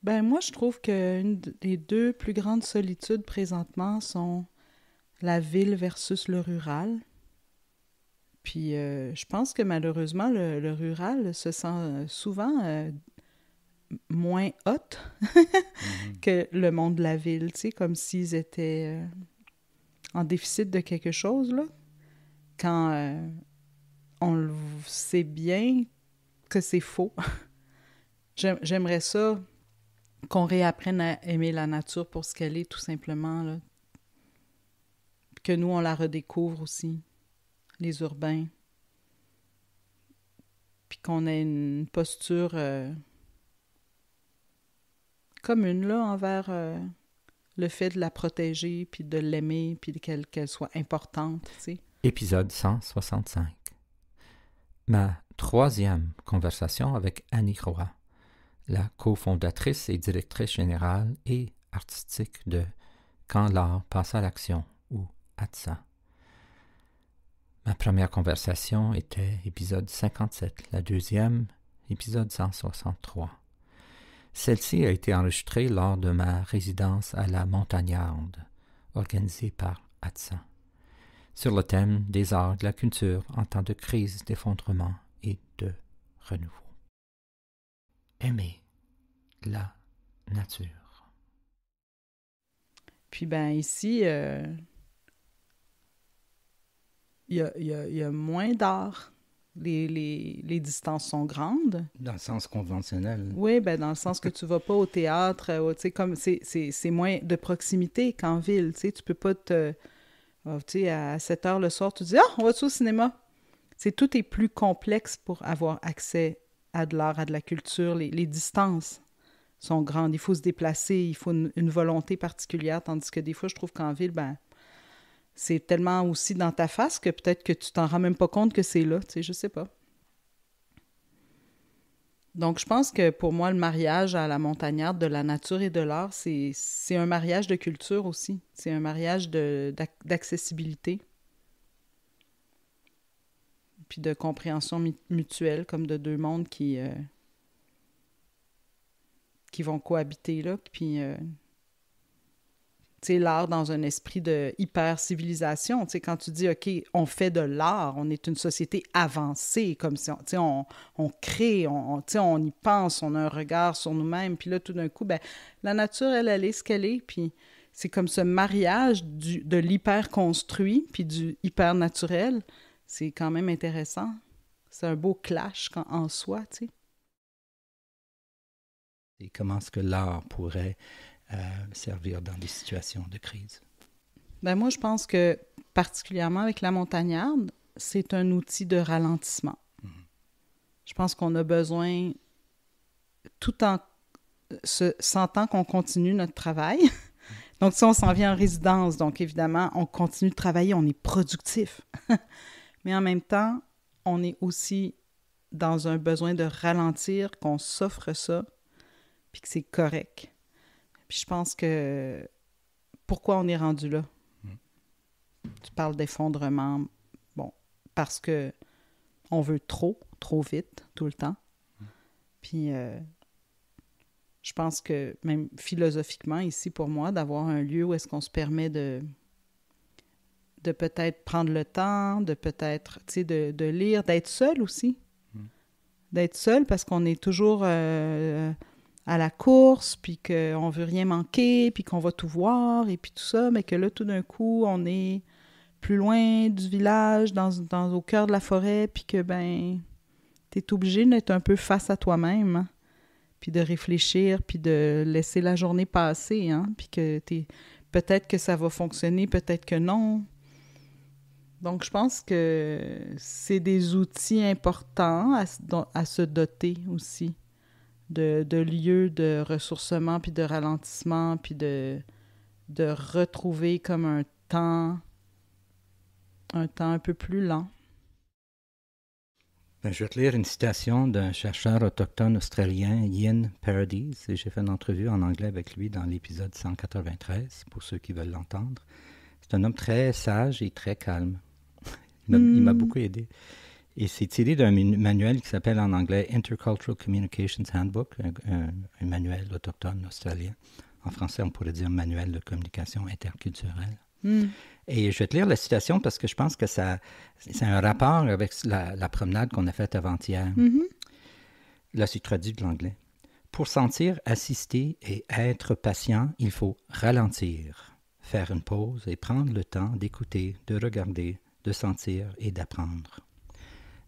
Ben moi, je trouve que les deux plus grandes solitudes présentement sont la ville versus le rural. Puis je pense que malheureusement, le rural se sent souvent moins hot Mhm. que le monde de la ville, tu sais, comme s'ils étaient en déficit de quelque chose, là. Quand on le sait bien que c'est faux. J'aimerais ça qu'on réapprenne à aimer la nature pour ce qu'elle est, tout simplement, là. Puis que nous, on la redécouvre aussi, les urbains. Puis qu'on ait une posture commune, là, envers le fait de la protéger, puis de l'aimer, puis qu'elle soit importante, tu sais. Épisode 165. Ma troisième conversation avec Annie Roy, la cofondatrice et directrice générale et artistique de Quand l'art passe à l'action, ou ATSA. Ma première conversation était épisode 57, la deuxième, épisode 163. Celle-ci a été enregistrée lors de ma résidence à la Montagnarde, organisée par ATSA, sur le thème des arts et de la culture en temps de crise, d'effondrement et de renouveau. Aimer la nature. Puis ben ici, il y a moins d'art. Les distances sont grandes. Dans le sens conventionnel. Oui, ben dans le sens que tu vas pas au théâtre, tu sais, comme c'est moins de proximité qu'en ville, tu sais, tu peux pas tu sais, à 7 heures le soir, tu dis « Ah, on va-tu au cinéma? » C'est tout est plus complexe pour avoir accès à de l'art, à de la culture. Les distances sont grandes. Il faut se déplacer, il faut une volonté particulière, tandis que des fois, je trouve qu'en ville, ben c'est tellement aussi dans ta face que peut-être que tu t'en rends même pas compte que c'est là, tu sais, je sais pas. Donc, je pense que pour moi, le mariage à la montagnarde de la nature et de l'art, c'est un mariage de culture aussi. C'est un mariage d'accessibilité, puis de compréhension mutuelle, comme de deux mondes qui vont cohabiter, là. Puis, tu sais, l'art dans un esprit de hyper-civilisation. Tu sais, quand tu dis, OK, on fait de l'art, on est une société avancée, comme si, tu sais, on crée, tu sais, on y pense, on a un regard sur nous-mêmes. Puis là, tout d'un coup, ben, la nature, elle est ce qu'elle est. Puis c'est comme ce mariage de l'hyper-construit puis du hyper-naturel. C'est quand même intéressant. C'est un beau clash en soi, tu sais. Et comment est-ce que l'art pourrait servir dans des situations de crise? Ben moi, je pense que, particulièrement avec la montagnarde, c'est un outil de ralentissement. Je pense qu'on a besoin, tout en sentant qu'on continue notre travail. Donc, si on s'en vient en résidence, donc évidemment, on continue de travailler, on est productif. Mais en même temps, on est aussi dans un besoin de ralentir, qu'on s'offre ça, puis que c'est correct. Puis je pense que pourquoi on est rendu là? Tu parles d'effondrement, bon, parce que on veut trop vite, tout le temps. Puis je pense que même philosophiquement, ici, pour moi, d'avoir un lieu où est-ce qu'on se permet de peut-être prendre le temps, de peut-être, tu sais, de lire, d'être seul aussi. D'être seul parce qu'on est toujours à la course, puis qu'on veut rien manquer, puis qu'on va tout voir, et puis tout ça, mais que là, tout d'un coup, on est plus loin du village, au cœur de la forêt, puis que, ben, t'es obligé d'être un peu face à toi-même, hein, puis de réfléchir, puis de laisser la journée passer, hein, puis que peut-être que ça va fonctionner, peut-être que non. Donc, je pense que c'est des outils importants à se doter aussi de lieux de ressourcement, puis de ralentissement, puis de retrouver comme un temps un peu plus lent. Ben, je vais te lire une citation d'un chercheur autochtone australien, Ian Paradis, et j'ai fait une entrevue en anglais avec lui dans l'épisode 193, pour ceux qui veulent l'entendre. C'est un homme très sage et très calme. Il m'a beaucoup aidé. Et c'est tiré d'un manuel qui s'appelle en anglais Intercultural Communications Handbook, un manuel autochtone australien. En français, on pourrait dire manuel de communication interculturelle. Et je vais te lire la citation parce que je pense que c'est un rapport avec la promenade qu'on a faite avant-hier. Là, c'est traduit de l'anglais. Pour sentir, assister et être patient, il faut ralentir, faire une pause et prendre le temps d'écouter, de regarder, de sentir et d'apprendre.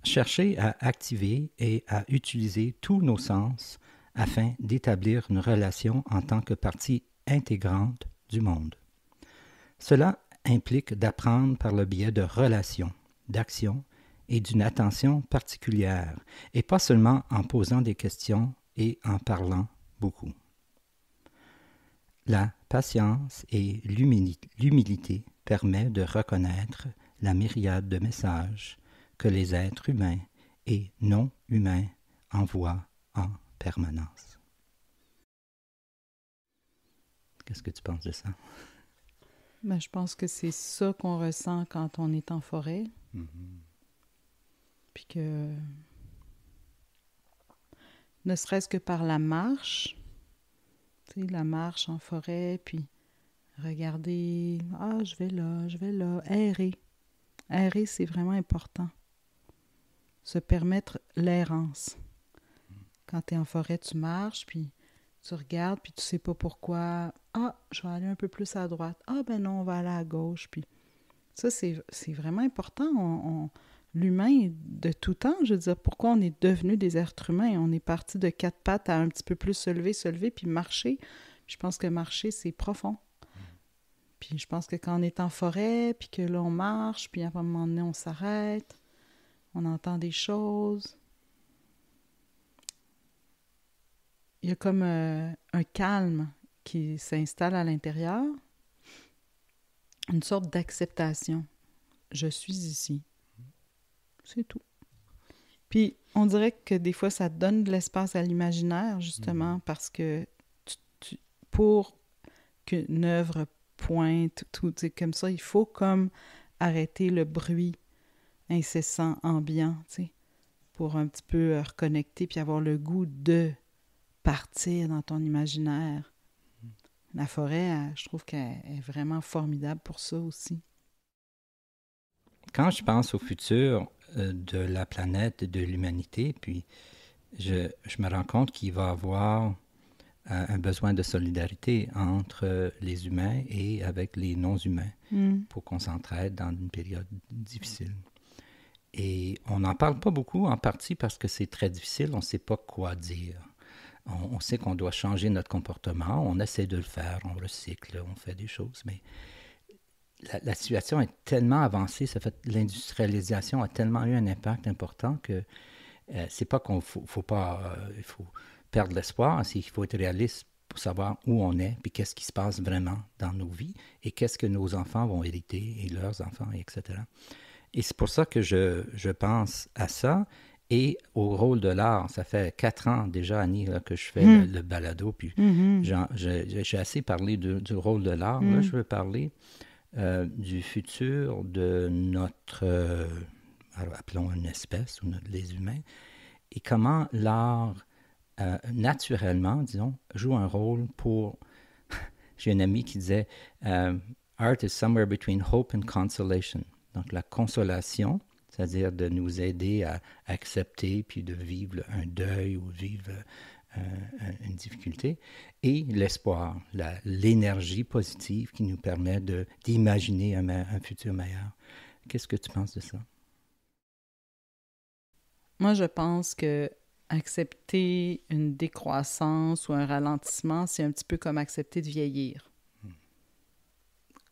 Chercher à activer et à utiliser tous nos sens afin d'établir une relation en tant que partie intégrante du monde. Cela implique d'apprendre par le biais de relations, d'actions et d'une attention particulière, et pas seulement en posant des questions et en parlant beaucoup. La patience et l'humilité permettent de reconnaître la myriade de messages que les êtres humains et non humains envoient en permanence. Qu'est-ce que tu penses de ça? Ben, je pense que c'est ça qu'on ressent quand on est en forêt. Puis que, ne serait-ce que par la marche, tu sais, la marche en forêt, puis regarder, je vais là, errer. Errer, c'est vraiment important. Se permettre l'errance. Quand tu es en forêt, tu marches, puis tu regardes, puis tu sais pas pourquoi. Je vais aller un peu plus à droite. Ben non, on va aller à gauche. Puis ça, c'est vraiment important. L'humain, de tout temps, je veux dire, pourquoi on est devenu des êtres humains? On est parti de 4 pattes à un petit peu plus se lever, puis marcher. Je pense que marcher, c'est profond. Puis je pense que quand on est en forêt, puis que là, on marche, puis à un moment donné, on s'arrête, on entend des choses. Il y a comme un calme qui s'installe à l'intérieur, une sorte d'acceptation. Je suis ici. C'est tout. Puis, on dirait que des fois, ça donne de l'espace à l'imaginaire, justement, parce que pour qu'une œuvre pointe, tout comme ça, il faut comme arrêter le bruit incessant, ambiant, tu sais, pour un petit peu reconnecter puis avoir le goût de partir dans ton imaginaire. La forêt, je trouve qu'elle est vraiment formidable pour ça aussi. Quand je pense au futur de la planète et de l'humanité, puis je me rends compte qu'il va y avoir un besoin de solidarité entre les humains et avec les non-humains pour qu'on s'entraide dans une période difficile. Et on n'en parle pas beaucoup, en partie parce que c'est très difficile, on ne sait pas quoi dire. On sait qu'on doit changer notre comportement, on essaie de le faire, on recycle, on fait des choses, mais la situation est tellement avancée, l'industrialisation a tellement eu un impact important que c'est pas qu'il faut perdre l'espoir, c'est qu'il faut être réaliste pour savoir où on est, puis qu'est-ce qui se passe vraiment dans nos vies, et qu'est-ce que nos enfants vont hériter, et leurs enfants, etc. Et c'est pour ça que je pense à ça, et au rôle de l'art. Ça fait 4 ans déjà, Annie, là, que je fais le balado, puis j'ai assez parlé du rôle de l'art. Là, je veux parler du futur de notre, appelons une espèce, ou les humains, et comment l'art, naturellement, disons, joue un rôle pour... J'ai un ami qui disait « Art is somewhere between hope and consolation ». Donc la consolation, c'est-à-dire de nous aider à accepter puis de vivre un deuil ou vivre une difficulté, et l'espoir, l'énergie positive qui nous permet d'imaginer un futur meilleur. Qu'est-ce que tu penses de ça? Moi, je pense que accepter une décroissance ou un ralentissement, c'est un petit peu comme accepter de vieillir.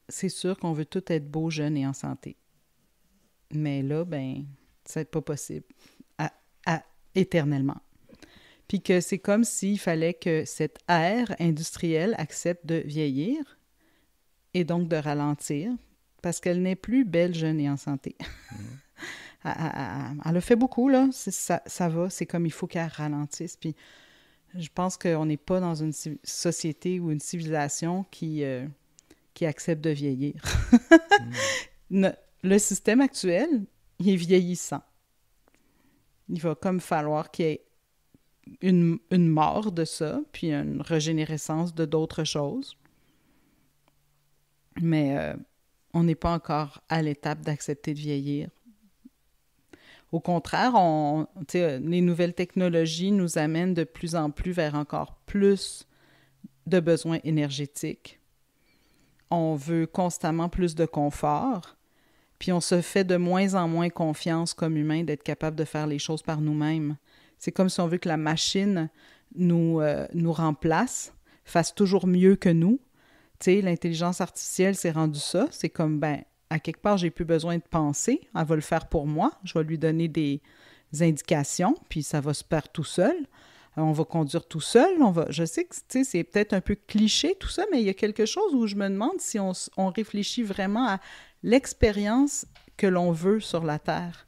C'est sûr qu'on veut tout être beau, jeune et en santé. Mais là, c'est pas possible éternellement. Puis que c'est comme s'il fallait que cette ère industrielle accepte de vieillir et donc de ralentir parce qu'elle n'est plus belle, jeune et en santé. Elle a fait beaucoup, là. Ça va. C'est comme il faut qu'elle ralentisse. Puis je pense qu'on n'est pas dans une société ou une civilisation qui accepte de vieillir. Le système actuel, il est vieillissant. Il va comme falloir qu'il y ait une mort de ça, puis une régénérescence de d'autres choses. Mais on n'est pas encore à l'étape d'accepter de vieillir. Au contraire, les nouvelles technologies nous amènent de plus en plus vers encore plus de besoins énergétiques. On veut constamment plus de confort, puis on se fait de moins en moins confiance comme humain d'être capable de faire les choses par nous-mêmes. C'est comme si on veut que la machine nous remplace, fasse toujours mieux que nous. Tu sais, l'intelligence artificielle, c'est rendu ça. C'est comme, à quelque part, j'ai plus besoin de penser. Elle va le faire pour moi. Je vais lui donner des indications, puis ça va se faire tout seul. On va conduire tout seul. Je sais que c'est peut-être un peu cliché tout ça, mais il y a quelque chose où je me demande si on réfléchit vraiment à l'expérience que l'on veut sur la Terre.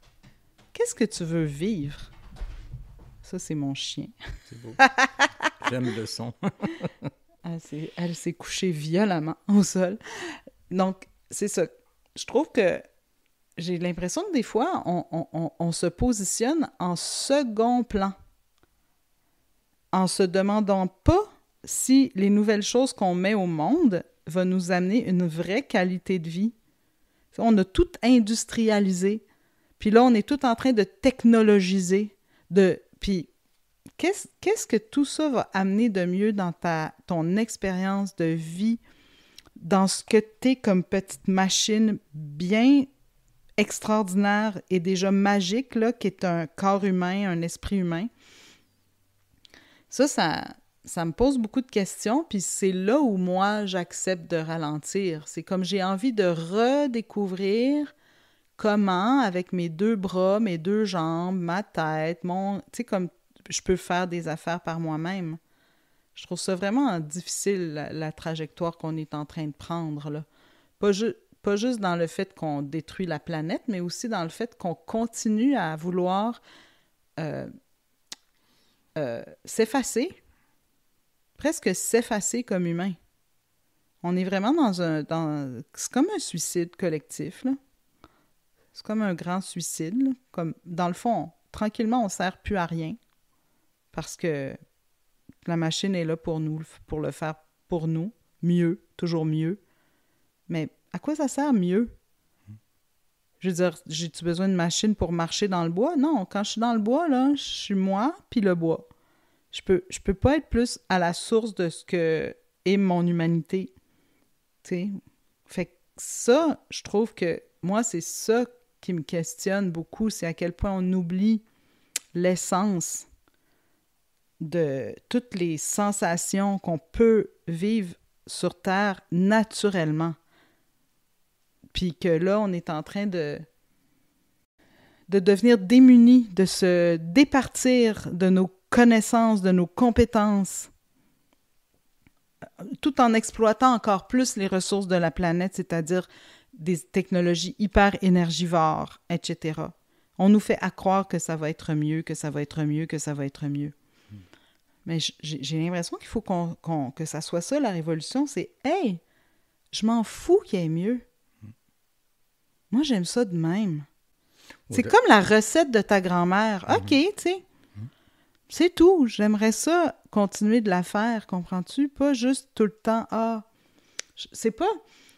Qu'est-ce que tu veux vivre? Ça, c'est mon chien. C'est beau. J'aime le son. Elle s'est couchée violemment au sol. Donc, c'est ça. Je trouve que j'ai l'impression que des fois, on se positionne en second plan, en se demandant pas si les nouvelles choses qu'on met au monde vont nous amener une vraie qualité de vie. On a tout industrialisé. Puis là, on est tout en train de technologiser. Puis, qu'est-ce que tout ça va amener de mieux dans ton expérience de vie, dans ce que t'es comme petite machine bien extraordinaire et déjà magique, là, qui est un corps humain, un esprit humain? Ça me pose beaucoup de questions, puis c'est là où moi, j'accepte de ralentir. C'est comme j'ai envie de redécouvrir comment, avec mes 2 bras, mes 2 jambes, ma tête, tu sais, comme je peux faire des affaires par moi-même. Je trouve ça vraiment difficile, la trajectoire qu'on est en train de prendre, là. Pas juste dans le fait qu'on détruit la planète, mais aussi dans le fait qu'on continue à vouloir s'effacer, presque s'effacer comme humain. On est vraiment c'est comme un suicide collectif, là. C'est comme un grand suicide, là. Comme, dans le fond, tranquillement, on ne sert plus à rien parce que la machine est là pour nous, pour le faire pour nous, mieux, toujours mieux. Mais à quoi ça sert mieux? Je veux dire, j'ai-tu besoin de machine pour marcher dans le bois? Non, quand je suis dans le bois, là, je suis moi puis le bois. Je peux pas être plus à la source de ce que est mon humanité. Tu sais? Fait que ça, je trouve que moi, c'est ça qui me questionne beaucoup, c'est à quel point on oublie l'essence de toutes les sensations qu'on peut vivre sur Terre naturellement. Puis que là, on est en train de devenir démunis, de se départir de nos connaissances, de nos compétences, tout en exploitant encore plus les ressources de la planète, c'est-à-dire des technologies hyper énergivores, etc. On nous fait croire que ça va être mieux, que ça va être mieux, que ça va être mieux. Mais j'ai l'impression qu'il faut que ça soit ça, la révolution, c'est « Hey, je m'en fous qu'il y ait mieux. Moi, j'aime ça de même. » C'est comme la recette de ta grand-mère. OK, tu sais. C'est tout. J'aimerais ça continuer de la faire, comprends-tu? Pas juste tout le temps, c'est pas...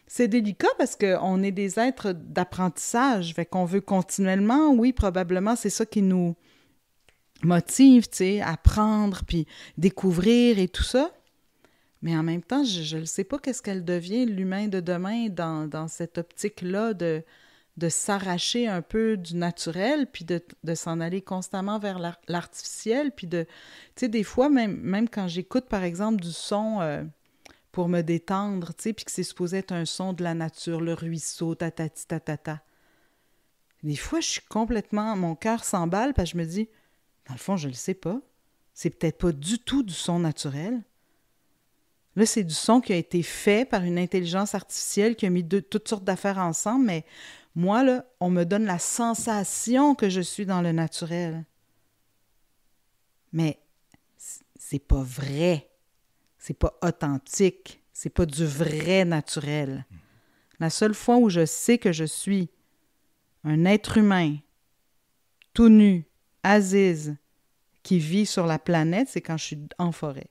C'est délicat parce qu'on est des êtres d'apprentissage, fait qu'on veut continuellement, oui, probablement, c'est ça qui nous motive, tu sais, apprendre, puis découvrir et tout ça. Mais en même temps, je ne sais pas qu'est-ce qu'elle devient, l'humain de demain, dans cette optique-là de s'arracher un peu du naturel, puis de s'en aller constamment vers l'artificiel, puis tu sais, des fois, même quand j'écoute, par exemple, du son pour me détendre, tu sais, puis que c'est supposé être un son de la nature, le ruisseau, tatati, tatata. Des fois, je suis complètement... Mon cœur s'emballe, parce que je me dis, dans le fond, je le sais pas. C'est peut-être pas du tout du son naturel. Là, c'est du son qui a été fait par une intelligence artificielle qui a mis toutes sortes d'affaires ensemble, mais moi, là, on me donne la sensation que je suis dans le naturel. Mais c'est pas vrai. C'est pas authentique. C'est pas du vrai naturel. La seule fois où je sais que je suis un être humain, tout nu, Aziz qui vit sur la planète, c'est quand je suis en forêt.